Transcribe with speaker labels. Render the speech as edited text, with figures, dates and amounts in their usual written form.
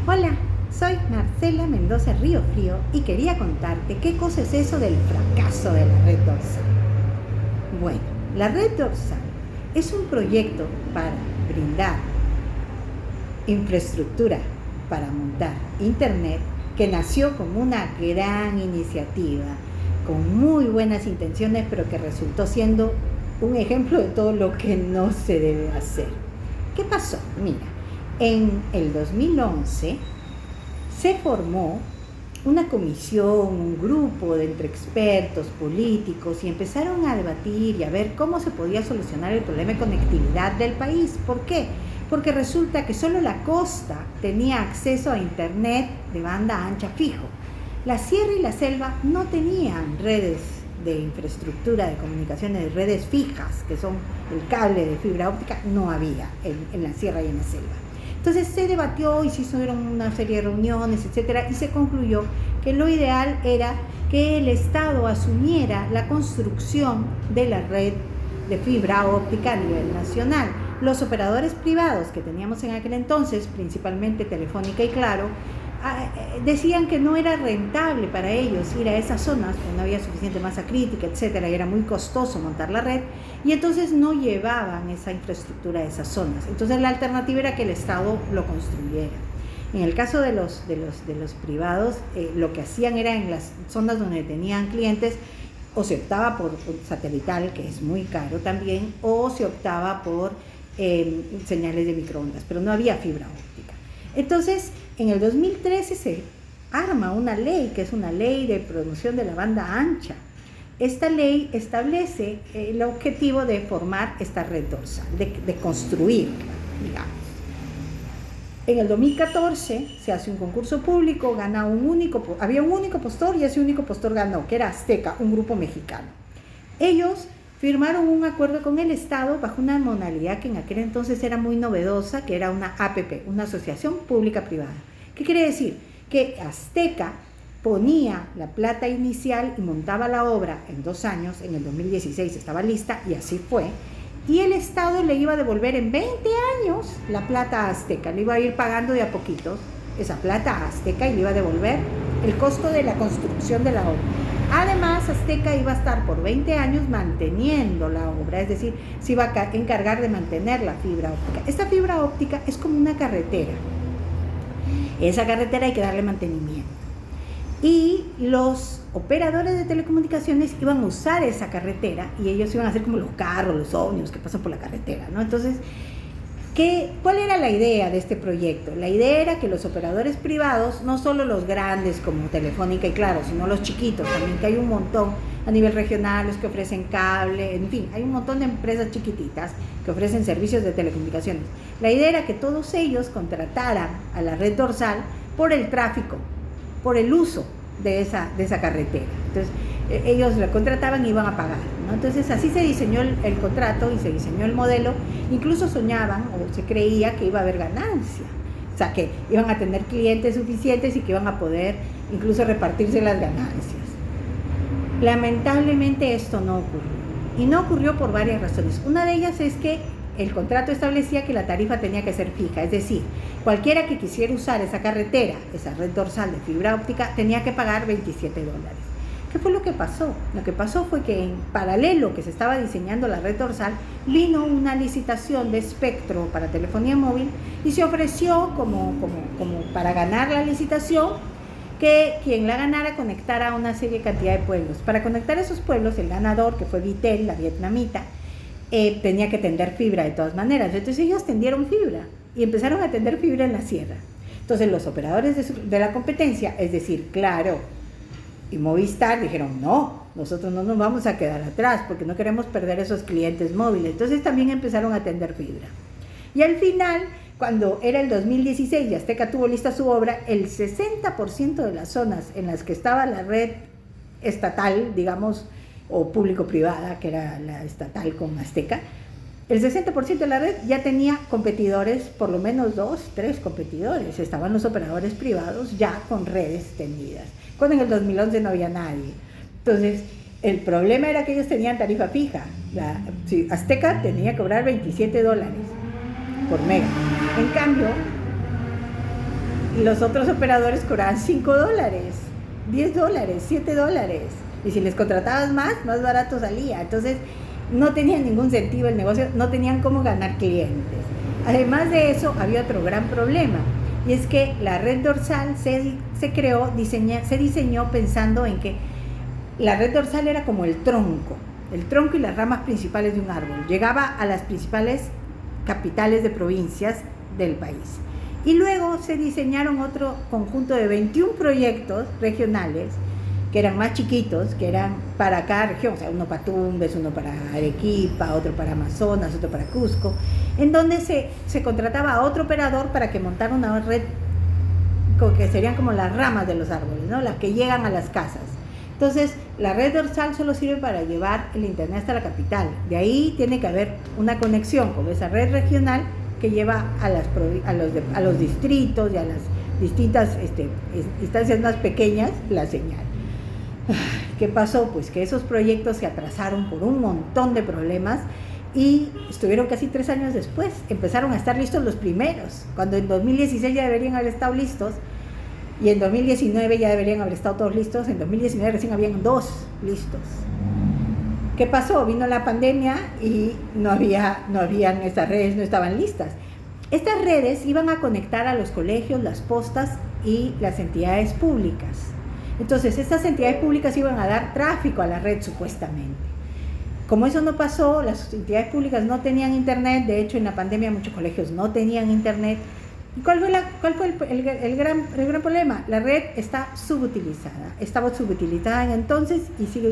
Speaker 1: Hola, soy Marcela Mendoza Río Frío y quería contarte qué cosa es eso del fracaso de la red dorsal. Bueno, la red dorsal es un proyecto para brindar infraestructura para montar internet que nació como una gran iniciativa, con muy buenas intenciones, pero que resultó siendo un ejemplo de todo lo que no se debe hacer. ¿Qué pasó? Mira, en el 2011 se formó una comisión, un grupo de entre expertos, políticos, y empezaron a debatir y a ver cómo se podía solucionar el problema de conectividad del país. ¿Por qué? Porque resulta que solo la costa tenía acceso a internet de banda ancha fijo. La sierra y la selva no tenían redes de infraestructura de comunicaciones, redes fijas, que son el cable de fibra óptica, no había en la sierra y en la selva. Entonces se debatió y se hicieron una serie de reuniones, etcétera, y se concluyó que lo ideal era que el Estado asumiera la construcción de la red de fibra óptica a nivel nacional. Los operadores privados que teníamos en aquel entonces, principalmente Telefónica y Claro, decían que no era rentable para ellos ir a esas zonas, porque no había suficiente masa crítica, etcétera, y era muy costoso montar la red, y entonces no llevaban esa infraestructura a esas zonas. Entonces la alternativa era que el Estado lo construyera. En el caso de los privados, lo que hacían era en las zonas donde tenían clientes, o se optaba por satelital, que es muy caro también, o se optaba por señales de microondas, pero no había fibra óptica. Entonces, en el 2013 se arma una ley, que es una ley de promoción de la banda ancha. Esta ley establece el objetivo de formar esta red dorsal, de construirla, digamos. En el 2014 se hace un concurso público, había un único postor y ese único postor ganó, que era Azteca, un grupo mexicano. Ellos firmaron un acuerdo con el Estado bajo una modalidad que en aquel entonces era muy novedosa, que era una APP, una asociación pública-privada. ¿Qué quiere decir? Que Azteca ponía la plata inicial y montaba la obra en 2 años, en el 2016 estaba lista y así fue, y el Estado le iba a devolver en 20 años la plata a Azteca, le iba a ir pagando de a poquitos esa plata a Azteca y le iba a devolver el costo de la construcción de la obra. Además, Azteca iba a estar por 20 años manteniendo la obra, es decir, se iba a encargar de mantener la fibra óptica. Esta fibra óptica es como una carretera. Esa carretera hay que darle mantenimiento. Y los operadores de telecomunicaciones iban a usar esa carretera y ellos iban a hacer como los carros, los ómnibus que pasan por la carretera, ¿no? Entonces, ¿cuál era la idea de este proyecto? La idea era que los operadores privados, no solo los grandes como Telefónica y Claro, sino los chiquitos también, que hay un montón a nivel regional, los que ofrecen cable, en fin, hay un montón de empresas chiquititas que ofrecen servicios de telecomunicaciones. La idea era que todos ellos contrataran a la red dorsal por el tráfico, por el uso de esa carretera. Entonces, ellos la contrataban y iban a pagar, ¿no? Entonces, así se diseñó el contrato y se diseñó el modelo. Incluso soñaban o se creía que iba a haber ganancia, o sea, que iban a tener clientes suficientes y que iban a poder incluso repartirse las ganancias. Lamentablemente esto no ocurrió, y no ocurrió por varias razones. Una de ellas es que el contrato establecía que la tarifa tenía que ser fija, es decir, cualquiera que quisiera usar esa carretera, esa red dorsal de fibra óptica, tenía que pagar $27. ¿Qué fue lo que pasó? Lo que pasó fue que en paralelo que se estaba diseñando la red dorsal, vino una licitación de espectro para telefonía móvil y se ofreció como para ganar la licitación que quien la ganara conectara a una serie de cantidad de pueblos. Para conectar a esos pueblos, el ganador, que fue Vitel, la vietnamita, tenía que tender fibra de todas maneras. Entonces ellos tendieron fibra y empezaron a tender fibra en la sierra. Entonces los operadores de la competencia, es decir, Claro y Movistar, dijeron, no, nosotros no nos vamos a quedar atrás porque no queremos perder esos clientes móviles. Entonces también empezaron a tender fibra. Y al final, cuando era el 2016 y Azteca tuvo lista su obra, el 60% de las zonas en las que estaba la red estatal, digamos, o público-privada, que era la estatal con Azteca, el 60% de la red ya tenía competidores, por lo menos 2, 3 competidores. Estaban los operadores privados ya con redes tendidas, cuando en el 2011 no había nadie. Entonces, el problema era que ellos tenían tarifa fija. Azteca tenía que cobrar 27 dólares por mega. En cambio, los otros operadores cobraban $5, $10, $7. Y si les contratabas más barato salía. Entonces, no tenía ningún sentido el negocio, no tenían cómo ganar clientes. Además de eso, había otro gran problema. Y es que la red dorsal se diseñó pensando en que la red dorsal era como el tronco y las ramas principales de un árbol. Llegaba a las principales capitales de provincias del país. Y luego se diseñaron otro conjunto de 21 proyectos regionales que eran más chiquitos, que eran para cada región, o sea, uno para Tumbes, uno para Arequipa, otro para Amazonas, otro para Cusco, en donde se contrataba a otro operador para que montara una red que serían como las ramas de los árboles, ¿no? Las que llegan a las casas. Entonces, la red dorsal solo sirve para llevar el internet hasta la capital. De ahí tiene que haber una conexión con esa red regional que lleva a los distritos y a las distintas instancias más pequeñas la señal. ¿Qué pasó? Pues que esos proyectos se atrasaron por un montón de problemas y estuvieron casi 3 años después. Empezaron a estar listos los primeros, cuando en 2016 ya deberían haber estado listos. Y en 2019 ya deberían haber estado todos listos. En 2019 recién habían 2 listos. ¿Qué pasó? Vino la pandemia y no habían estas redes, no estaban listas. Estas redes iban a conectar a los colegios, las postas y las entidades públicas. Entonces, estas entidades públicas iban a dar tráfico a la red supuestamente. Como eso no pasó, las entidades públicas no tenían internet. De hecho, en la pandemia muchos colegios no tenían internet. ¿Y cuál fue el gran problema? La red estaba subutilizada en entonces y sigue